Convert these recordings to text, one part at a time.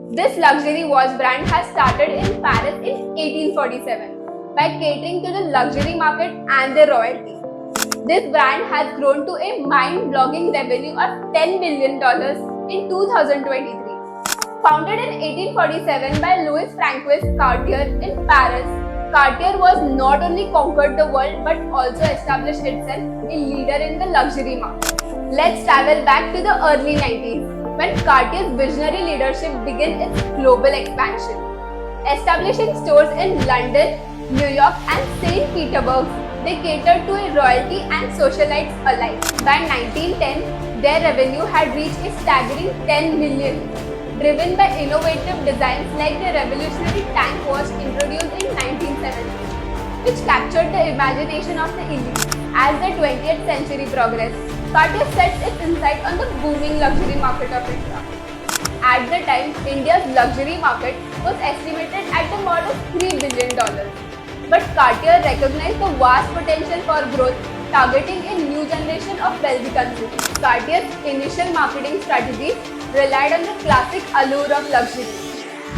This luxury watch brand has started in Paris in 1847 by catering to the luxury market and the royalty. This brand has grown to a mind-blogging revenue of $10 billion in 2023. Founded in 1847 by Louis Francois Cartier in Paris, Cartier was not only conquered the world but also established itself a leader in the luxury market. Let's travel back to the early 90s when Cartier's visionary leadership began its global expansion. Establishing stores in London, New York and St. Petersburg, they catered to a royalty and socialites alike. By 1910, their revenue had reached a staggering 10 million, driven by innovative designs like the revolutionary tank watch introduced in 1970, which captured the imagination of the elite. As the 20th century progressed, Cartier set its insight on the booming luxury market of India. At the time, India's luxury market was estimated at a modest $3 billion. But Cartier recognized the vast potential for growth, targeting a new generation of wealthy consumers. Cartier's initial marketing strategies relied on the classic allure of luxury.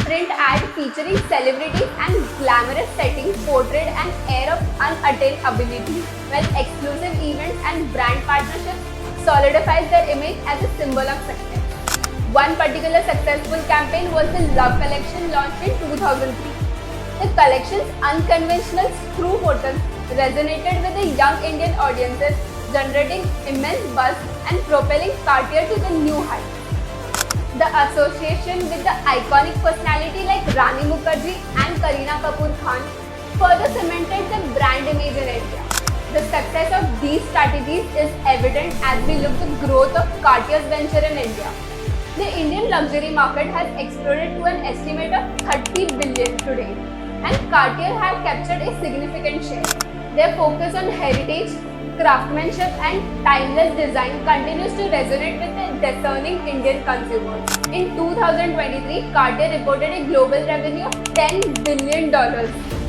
Print ads featuring celebrities and glamorous settings portrayed an air of unattainability, while exclusive events and brand partnerships solidified their image as a symbol of success. One particular successful campaign was the Love Collection launched in 2003. The collection's unconventional screw photos resonated with the young Indian audiences, generating immense buzz and propelling Cartier to the new heights. The association with the iconic personality like Rani Mukherjee and Kareena Kapoor Khan further cemented the brand image in India. The success of these strategies is evident as we look at the growth of Cartier's venture in India. The Indian luxury market has exploded to an estimate of 30 billion today, and Cartier have captured a significant share. Their focus on heritage, craftsmanship and timeless design continues to resonate with the discerning Indian consumers. In 2023, Cartier reported a global revenue of $10 billion,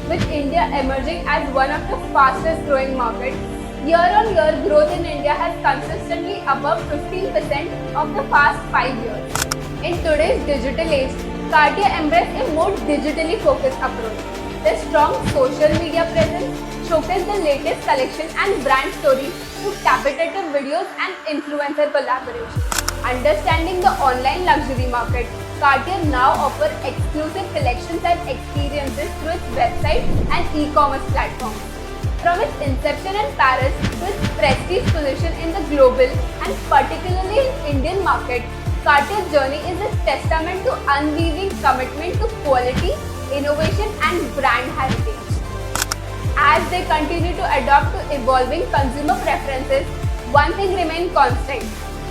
with India emerging as one of the fastest growing markets. Year-on-year growth in India has consistently above 15% of the past 5 years. In today's digital age, Cartier embraced a more digitally focused approach. Their strong social media presence showcased the latest collection and brand stories through capitative videos and influencer collaborations. Understanding the online luxury market, Cartier now offers exclusive collections and experiences through its website and e-commerce platforms. From its inception in Paris to its prestige position in the global and particularly in Indian market, Cartier's journey is a testament to unwavering commitment to quality, innovation and brand heritage. As they continue to adapt to evolving consumer preferences, one thing remains constant: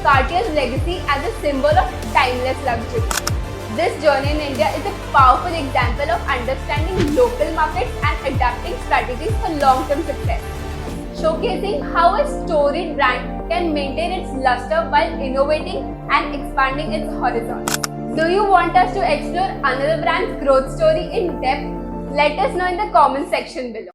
Cartier's legacy as a symbol of timeless luxury. This journey in India is a powerful example of understanding local markets and adapting strategies for long-term success, showcasing how a storied brand can maintain its luster while innovating and expanding its horizons. Do you want us to explore another brand's growth story in depth? Let us know in the comment section below.